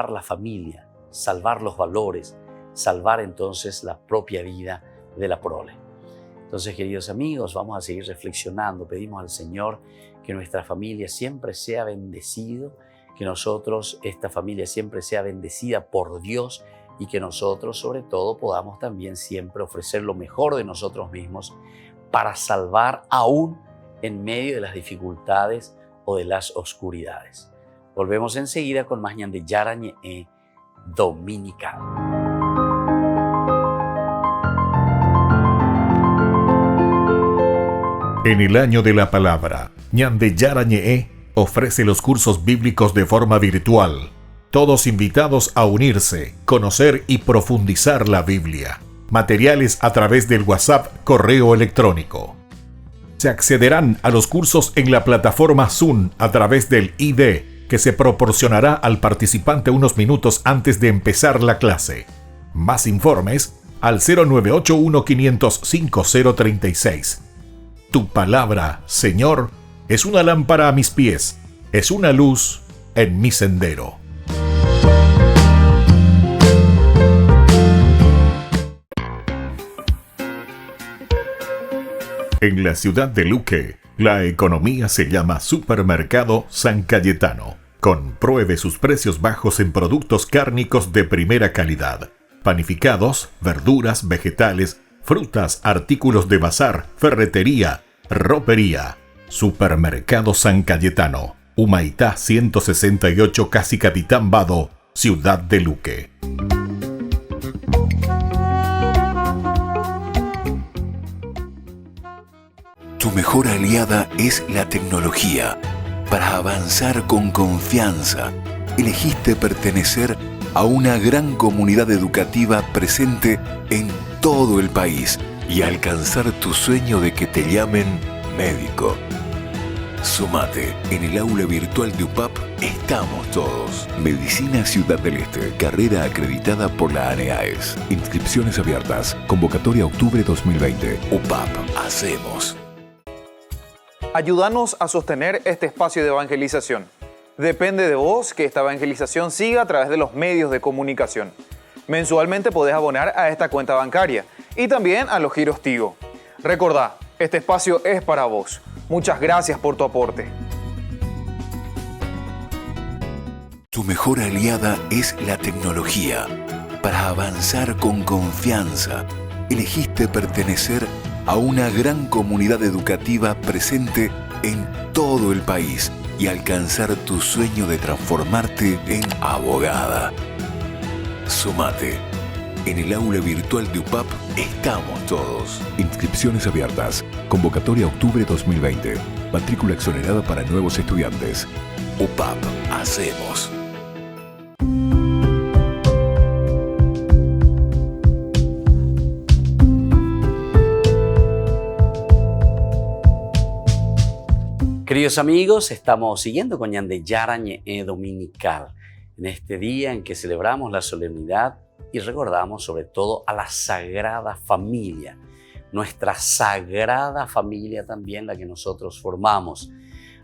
Speaker 1: la familia, salvar los valores, salvar entonces la propia vida de la prole. Entonces, queridos amigos, vamos a seguir reflexionando. Pedimos al Señor que nuestra familia siempre sea bendecido, que nosotros, esta familia siempre sea bendecida por Dios y que nosotros, sobre todo, podamos también siempre ofrecer lo mejor de nosotros mismos para salvar aún en medio de las dificultades o de las oscuridades. Volvemos enseguida con más Ñan de Yarañe Dominical.
Speaker 2: En el año de la palabra, Ñan de Yarañe ofrece los cursos bíblicos de forma virtual. Todos invitados a unirse, conocer y profundizar la Biblia. Materiales a través del WhatsApp, correo electrónico. Se accederán a los cursos en la plataforma Zoom a través del ID, que se proporcionará al participante unos minutos antes de empezar la clase. Más informes al 0981-500-5036. Tu palabra, Señor, es una lámpara a mis pies, es una luz en mi sendero. En la ciudad de Luque, la economía se llama Supermercado San Cayetano. Compruebe sus precios bajos en productos cárnicos de primera calidad. Panificados, verduras, vegetales, frutas, artículos de bazar, ferretería, ropería. Supermercado San Cayetano, Humaitá 168, Casi Capitán Vado, ciudad de Luque.
Speaker 3: Tu mejor aliada es la tecnología. Para avanzar con confianza, elegiste pertenecer a una gran comunidad educativa presente en todo el país y alcanzar tu sueño de que te llamen médico. Sumate, en el aula virtual de UPAP estamos todos. Medicina Ciudad del Este, carrera acreditada por la ANEAES. Inscripciones abiertas, convocatoria octubre 2020. UPAP, hacemos.
Speaker 5: Ayúdanos a sostener este espacio de evangelización. Depende de vos que esta evangelización siga a través de los medios de comunicación. Mensualmente podés abonar a esta cuenta bancaria y también a los giros Tigo. Recordá, este espacio es para vos. Muchas gracias por tu aporte.
Speaker 3: Tu mejor aliada es la tecnología. Para avanzar con confianza, elegiste pertenecer a una gran comunidad educativa presente en todo el país y alcanzar tu sueño de transformarte en abogada. Sumate. En el aula virtual de UPAP estamos todos. Inscripciones abiertas. Convocatoria octubre 2020. Matrícula exonerada para nuevos estudiantes. UPAP, hacemos.
Speaker 1: Queridos amigos, estamos siguiendo con Ñan de Yarañe Dominical, en este día en que celebramos la solemnidad y recordamos sobre todo a la Sagrada Familia, nuestra Sagrada Familia también, la que nosotros formamos.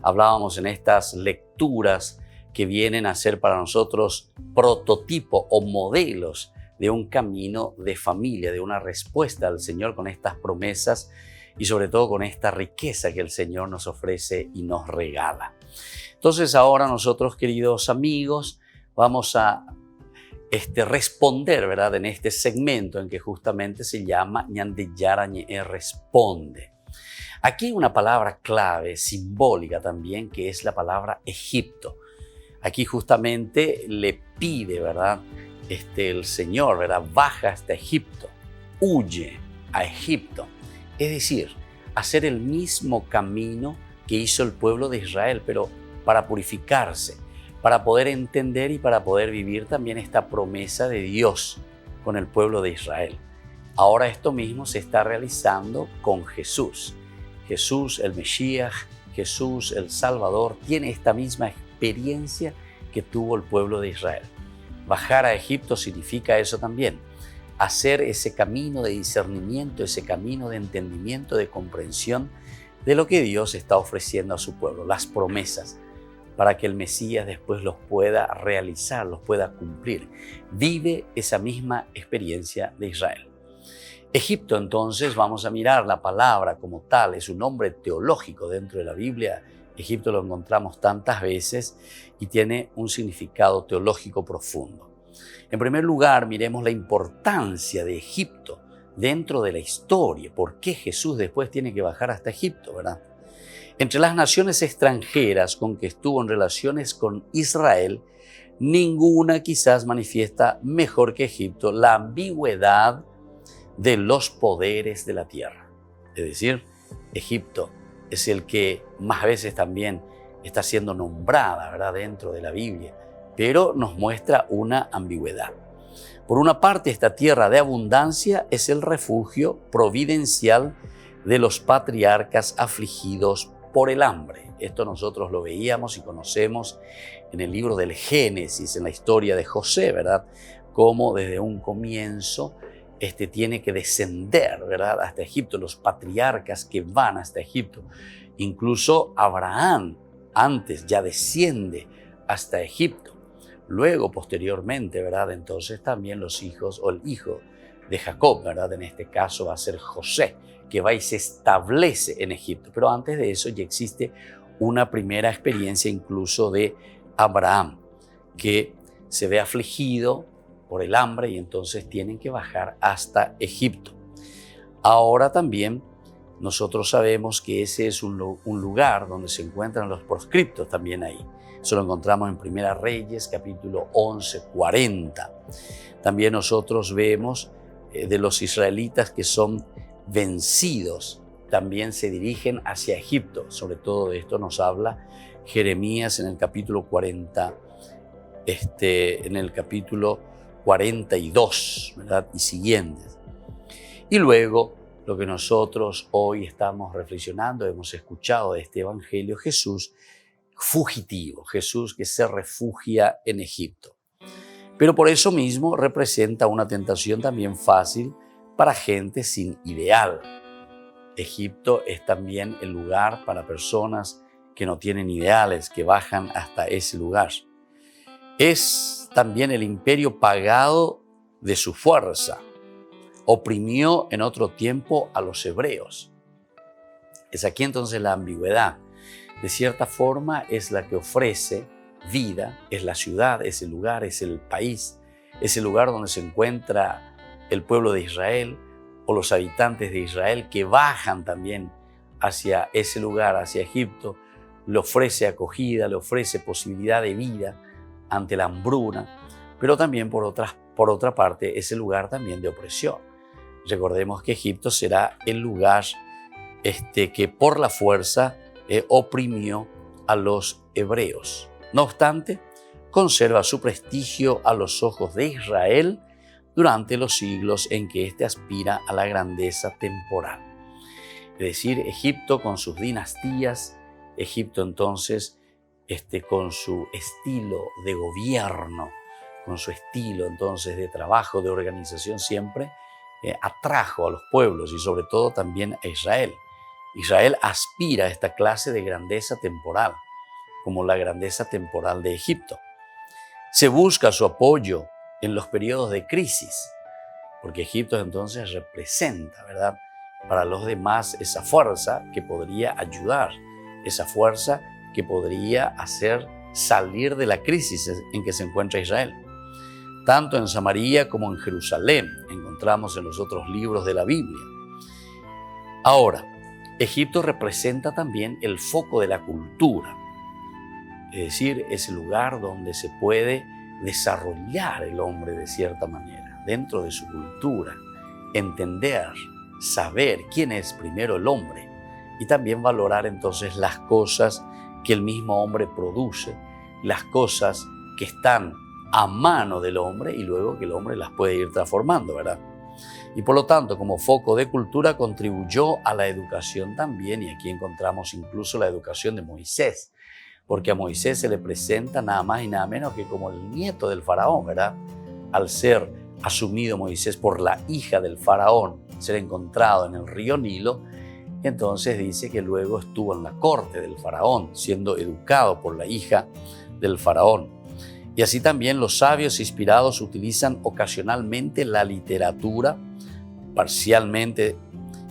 Speaker 1: Hablábamos en estas lecturas que vienen a ser para nosotros prototipo o modelos de un camino de familia, de una respuesta al Señor con estas promesas y sobre todo con esta riqueza que el Señor nos ofrece y nos regala. Entonces ahora nosotros, queridos amigos, vamos a responder, ¿verdad?, en este segmento en que justamente se llama Ñan de Yarañe Responde. Aquí hay una palabra clave, simbólica también, que es la palabra Egipto. Aquí justamente le pide, ¿verdad?, el Señor, ¿verdad?, baja hasta Egipto, huye a Egipto. Es decir, hacer el mismo camino que hizo el pueblo de Israel, pero para purificarse, para poder entender y para poder vivir también esta promesa de Dios con el pueblo de Israel. Ahora esto mismo se está realizando con Jesús. Jesús, el Mesías, Jesús, el Salvador, tiene esta misma experiencia que tuvo el pueblo de Israel. Bajar a Egipto significa eso también. Hacer ese camino de discernimiento, ese camino de entendimiento, de comprensión de lo que Dios está ofreciendo a su pueblo, las promesas, para que el Mesías después los pueda realizar, los pueda cumplir. Vive esa misma experiencia de Israel. Egipto, entonces, vamos a mirar la palabra como tal, es un nombre teológico dentro de la Biblia. Egipto lo encontramos tantas veces y tiene un significado teológico profundo. En primer lugar, miremos la importancia de Egipto dentro de la historia. ¿Por qué Jesús después tiene que bajar hasta Egipto, verdad? Entre las naciones extranjeras con que estuvo en relaciones con Israel, ninguna quizás manifiesta mejor que Egipto la ambigüedad de los poderes de la tierra. Es decir, Egipto es el que más veces también está siendo nombrada, ¿verdad?, dentro de la Biblia, pero nos muestra una ambigüedad. Por una parte, esta tierra de abundancia es el refugio providencial de los patriarcas afligidos por el hambre. Esto nosotros lo veíamos y conocemos en el libro del Génesis, en la historia de José, ¿verdad?, cómo desde un comienzo tiene que descender, ¿verdad?, hasta Egipto, los patriarcas que van hasta Egipto. Incluso Abraham antes ya desciende hasta Egipto. Luego, posteriormente, ¿verdad?, entonces también los hijos o el hijo de Jacob, ¿verdad?, en este caso va a ser José, que va y se establece en Egipto. Pero antes de eso ya existe una primera experiencia incluso de Abraham, que se ve afligido por el hambre y entonces tienen que bajar hasta Egipto. Ahora también nosotros sabemos que ese es un lugar donde se encuentran los proscriptos también ahí. Eso lo encontramos en Primera Reyes, capítulo 11, 40. También nosotros vemos de los israelitas que son vencidos, también se dirigen hacia Egipto. Sobre todo de esto nos habla Jeremías en el capítulo 40, en el capítulo 42, ¿verdad?, y siguientes. Y luego, lo que nosotros hoy estamos reflexionando, hemos escuchado de este evangelio, Jesús fugitivo, Jesús que se refugia en Egipto. Pero por eso mismo representa una tentación también fácil para gente sin ideal. Egipto es también el lugar para personas que no tienen ideales, que bajan hasta ese lugar. Es también el imperio pagado de su fuerza. Oprimió en otro tiempo a los hebreos. Es aquí entonces la ambigüedad. De cierta forma es la que ofrece vida, es la ciudad, es el lugar, es el país, es el lugar donde se encuentra el pueblo de Israel o los habitantes de Israel que bajan también hacia ese lugar, hacia Egipto. Le ofrece acogida, le ofrece posibilidad de vida ante la hambruna, pero también por otra parte es el lugar también de opresión. Recordemos que Egipto será el lugar que por la fuerza oprimió a los hebreos. No obstante, conserva su prestigio a los ojos de Israel durante los siglos en que éste aspira a la grandeza temporal. Es decir, Egipto con sus dinastías, Egipto entonces con su estilo de gobierno, con su estilo entonces de trabajo, de organización siempre, atrajo a los pueblos y sobre todo también a Israel. Israel aspira a esta clase de grandeza temporal, como la grandeza temporal de Egipto. Se busca su apoyo en los periodos de crisis, porque Egipto entonces representa, ¿verdad?, para los demás esa fuerza que podría ayudar, esa fuerza que podría hacer salir de la crisis en que se encuentra Israel. Tanto en Samaria como en Jerusalén encontramos en los otros libros de la Biblia. Ahora, Egipto representa también el foco de la cultura, es decir, es el lugar donde se puede desarrollar el hombre de cierta manera, dentro de su cultura, entender, saber quién es primero el hombre y también valorar entonces las cosas que el mismo hombre produce, las cosas que están a mano del hombre y luego que el hombre las puede ir transformando, ¿verdad? Y por lo tanto, como foco de cultura contribuyó a la educación también, y aquí encontramos incluso la educación de Moisés, porque a Moisés se le presenta nada más y nada menos que como el nieto del faraón, ¿verdad? Al ser asumido Moisés por la hija del faraón, ser encontrado en el río Nilo, entonces dice que luego estuvo en la corte del faraón, siendo educado por la hija del faraón. Y así también los sabios inspirados utilizan ocasionalmente la literatura parcialmente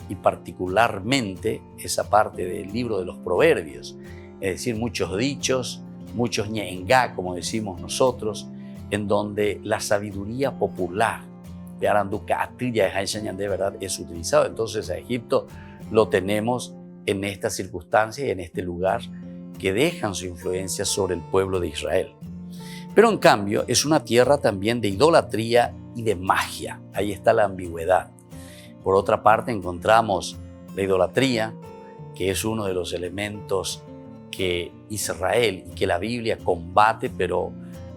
Speaker 1: y particularmente esa parte del libro de los Proverbios, es decir, muchos dichos, muchos ñengá, como decimos nosotros, en donde la sabiduría popular de Aranduca de verdad es utilizado. Entonces a Egipto lo tenemos en esta circunstancia y en este lugar que dejan su influencia sobre el pueblo de Israel. Pero en cambio es una tierra también de idolatría y de magia. Ahí está la ambigüedad. Por otra parte encontramos la idolatría, que es uno de los elementos que Israel y que la Biblia combate, pero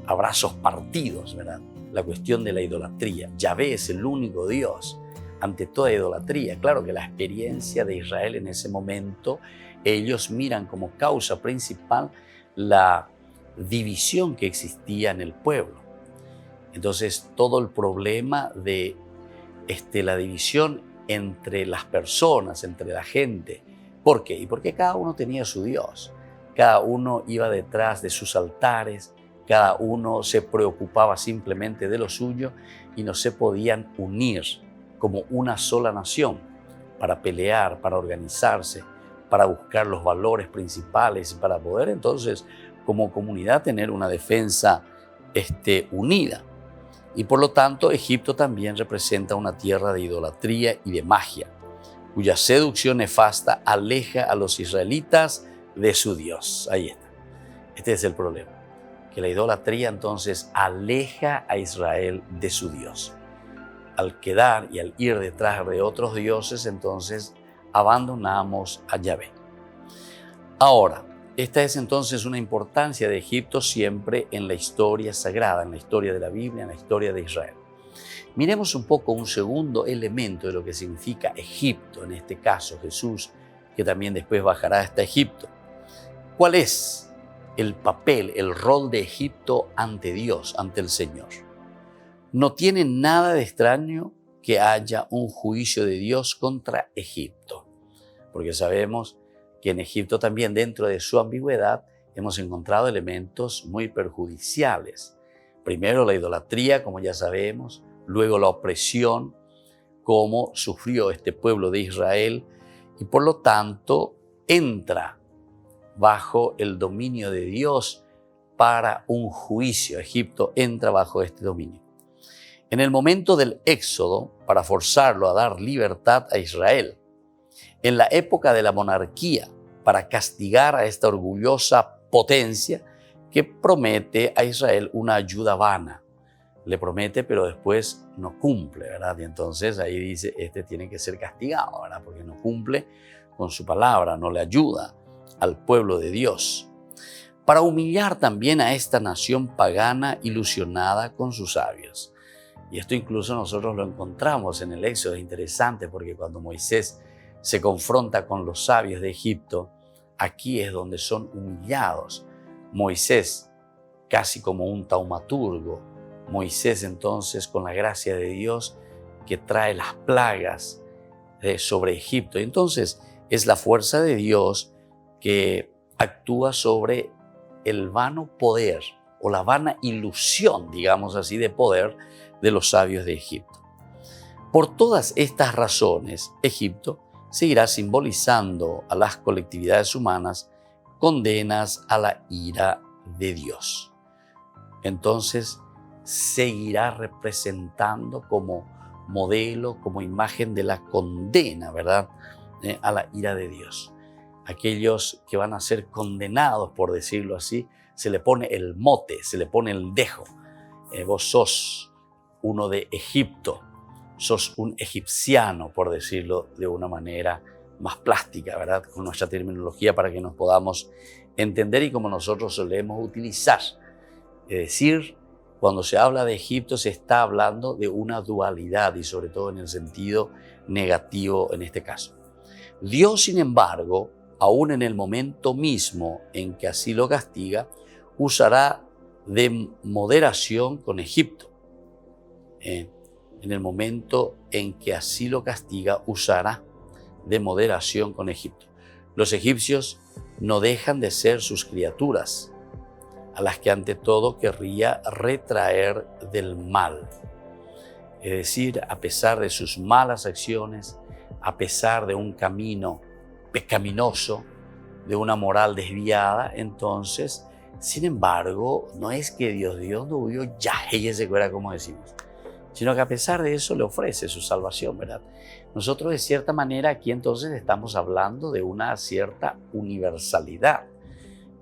Speaker 1: a brazos partidos, ¿verdad? La cuestión de la idolatría. Yahvé es el único Dios ante toda idolatría. Claro que la experiencia de Israel en ese momento, ellos miran como causa principal la división que existía en el pueblo. Entonces, todo el problema de la división entre las personas, entre la gente. ¿Por qué? Y porque cada uno tenía su Dios. Cada uno iba detrás de sus altares, cada uno se preocupaba simplemente de lo suyo y no se podían unir como una sola nación para pelear, para organizarse, para buscar los valores principales y para poder entonces como comunidad tener una defensa unida. Y por lo tanto Egipto también representa una tierra de idolatría y de magia, cuya seducción nefasta aleja a los israelitas de su Dios. Ahí está. Este es el problema, que la idolatría entonces aleja a Israel de su Dios. Al quedar y al ir detrás de otros dioses, entonces abandonamos a Yahvé. Ahora, esta es entonces una importancia de Egipto siempre en la historia sagrada, en la historia de la Biblia, en la historia de Israel. Miremos un poco un segundo elemento de lo que significa Egipto, en este caso Jesús, que también después bajará hasta Egipto. ¿Cuál es el papel, el rol de Egipto ante Dios, ante el Señor? No tiene nada de extraño que haya un juicio de Dios contra Egipto, porque sabemos que en Egipto también, dentro de su ambigüedad, hemos encontrado elementos muy perjudiciales. Primero la idolatría, como ya sabemos, luego la opresión, como sufrió este pueblo de Israel, y por lo tanto entra bajo el dominio de Dios para un juicio. Egipto entra bajo este dominio. En el momento del éxodo, para forzarlo a dar libertad a Israel, en la época de la monarquía, para castigar a esta orgullosa potencia que promete a Israel una ayuda vana. Le promete, pero después no cumple, ¿verdad? Y entonces ahí dice, tiene que ser castigado, ¿verdad? Porque no cumple con su palabra, no le ayuda al pueblo de Dios. Para humillar también a esta nación pagana ilusionada con sus sabios. Y esto incluso nosotros lo encontramos en el Éxodo. Es interesante porque cuando Moisés se confronta con los sabios de Egipto, aquí es donde son humillados. Moisés, casi como un taumaturgo, Moisés entonces con la gracia de Dios que trae las plagas sobre Egipto. Y entonces es la fuerza de Dios que actúa sobre el vano poder o la vana ilusión, digamos así, de poder de los sabios de Egipto. Por todas estas razones, Egipto seguirá simbolizando a las colectividades humanas condenas a la ira de Dios. Entonces, seguirá representando como modelo, como imagen de la condena, ¿verdad? A la ira de Dios. Aquellos que van a ser condenados, por decirlo así, se le pone el mote, se le pone el dejo. Vos sos uno de Egipto, sos un egipciano, por decirlo de una manera más plástica, ¿verdad? Con nuestra terminología para que nos podamos entender y como nosotros solemos utilizar. Es decir, cuando se habla de Egipto se está hablando de una dualidad y sobre todo en el sentido negativo en este caso. Dios, sin embargo, aún en el momento mismo en que así lo castiga, usará de moderación con Egipto. En el momento en que así lo castiga, usará de moderación con Egipto. Los egipcios no dejan de ser sus criaturas, a las que ante todo querría retraer del mal. Es decir, a pesar de sus malas acciones, a pesar de un camino pecaminoso, de una moral desviada, entonces, sin embargo, no es que Dios no huyó ya, ella se cuera, como decimos, sino que a pesar de eso le ofrece su salvación, ¿verdad? Nosotros de cierta manera aquí entonces estamos hablando de una cierta universalidad,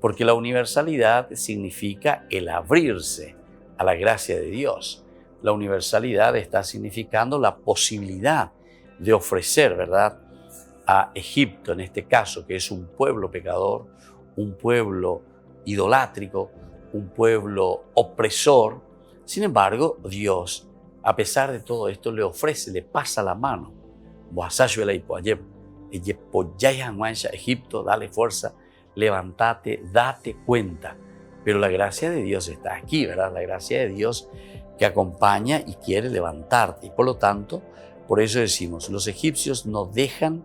Speaker 1: porque la universalidad significa el abrirse a la gracia de Dios. La universalidad está significando la posibilidad de ofrecer, ¿verdad?, a Egipto, en este caso, que es un pueblo pecador, un pueblo idolátrico, un pueblo opresor. Sin embargo, Dios, a pesar de todo esto, le ofrece, le pasa la mano. Egipto, dale fuerza, levántate, date cuenta. Pero la gracia de Dios está aquí, ¿verdad? La gracia de Dios que acompaña y quiere levantarte. Y por lo tanto, por eso decimos, los egipcios no dejan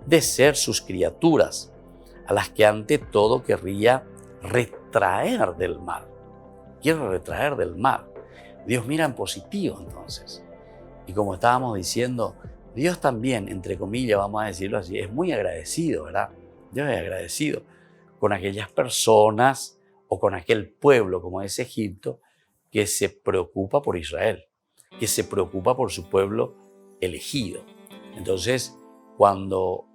Speaker 1: de ser sus criaturas, a las que ante todo querría retraer del mal. Quiere retraer del mal. Dios mira en positivo entonces. Y como estábamos diciendo, Dios también, entre comillas, vamos a decirlo así, es muy agradecido, ¿verdad? Dios es agradecido con aquellas personas o con aquel pueblo como es Egipto, que se preocupa por Israel, que se preocupa por su pueblo elegido. Entonces, cuando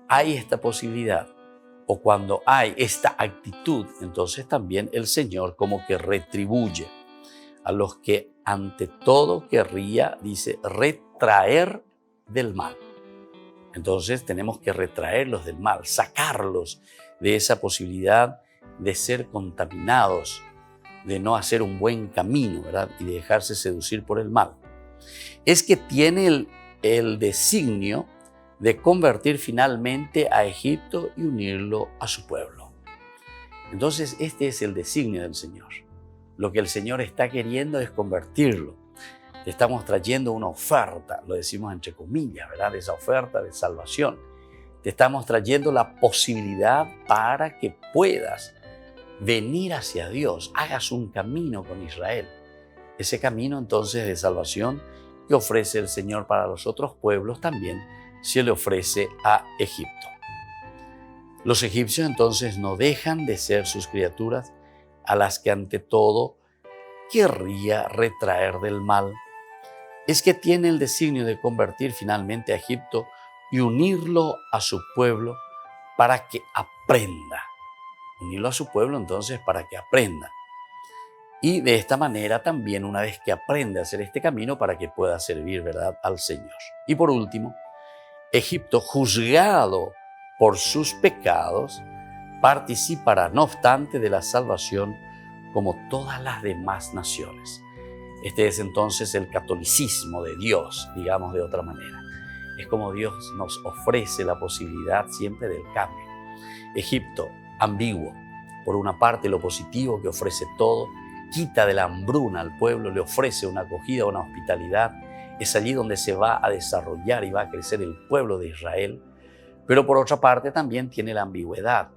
Speaker 1: hay esta posibilidad o cuando hay esta actitud, entonces también el Señor como que retribuye a los que ante todo querría, dice, retraer del mal. Entonces tenemos que retraerlos del mal, sacarlos de esa posibilidad de ser contaminados, de no hacer un buen camino, ¿verdad?, y de dejarse seducir por el mal. Es que tiene el designio de convertir finalmente a Egipto y unirlo a su pueblo. Entonces, este es el designio del Señor. Lo que el Señor está queriendo es convertirlo. Te estamos trayendo una oferta, lo decimos entre comillas, ¿verdad?, esa oferta de salvación. Te estamos trayendo la posibilidad para que puedas venir hacia Dios, hagas un camino con Israel. Ese camino entonces de salvación que ofrece el Señor para los otros pueblos también se le ofrece a Egipto. Los egipcios entonces no dejan de ser sus criaturas a las que ante todo querría retraer del mal. Es que tiene el designio de convertir finalmente a Egipto y unirlo a su pueblo para que aprenda. Unirlo a su pueblo entonces para que aprenda. Y de esta manera también, una vez que aprende a hacer este camino, para que pueda servir, ¿verdad?, al Señor. Y por último, Egipto, juzgado por sus pecados, participará, no obstante, de la salvación como todas las demás naciones. Este es entonces el catolicismo de Dios, digamos de otra manera. Es como Dios nos ofrece la posibilidad siempre del cambio. Egipto, ambiguo. Por una parte, lo positivo que ofrece todo, quita de la hambruna al pueblo, le ofrece una acogida, una hospitalidad. Es allí donde se va a desarrollar y va a crecer el pueblo de Israel. Pero por otra parte también tiene la ambigüedad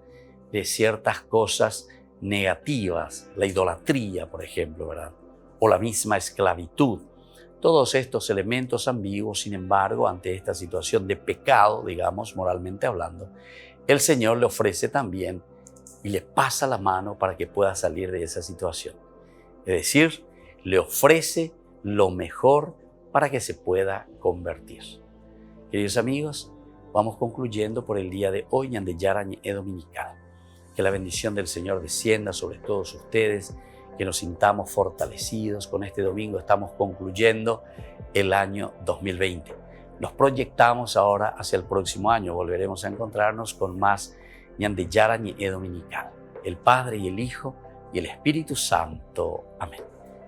Speaker 1: de ciertas cosas negativas, la idolatría, por ejemplo, ¿verdad?, o la misma esclavitud. Todos estos elementos ambiguos, sin embargo, ante esta situación de pecado, digamos, moralmente hablando, el Señor le ofrece también y le pasa la mano para que pueda salir de esa situación. Es decir, le ofrece lo mejor para que se pueda convertir. Queridos amigos, vamos concluyendo por el día de hoy, Ñan de Yarañe Dominical. Que la bendición del Señor descienda sobre todos ustedes, que nos sintamos fortalecidos. Con este domingo estamos concluyendo el año 2020. Nos proyectamos ahora hacia el próximo año. Volveremos a encontrarnos con más Ñan de Yarañe Dominical. El Padre y el Hijo y el Espíritu Santo. Amén.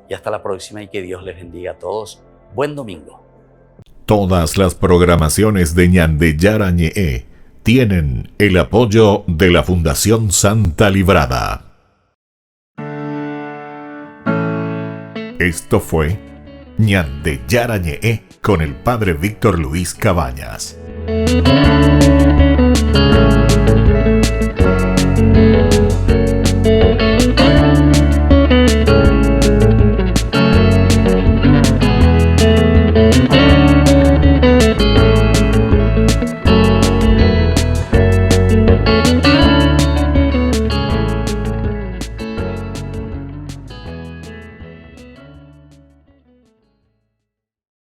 Speaker 1: Y hasta la próxima y que Dios les bendiga a todos. Buen domingo.
Speaker 2: Todas las programaciones de Ñan de Yarañe tienen el apoyo de la Fundación Santa Librada. Esto fue Ñan de Yarañe con el Padre Víctor Luis Cabañas.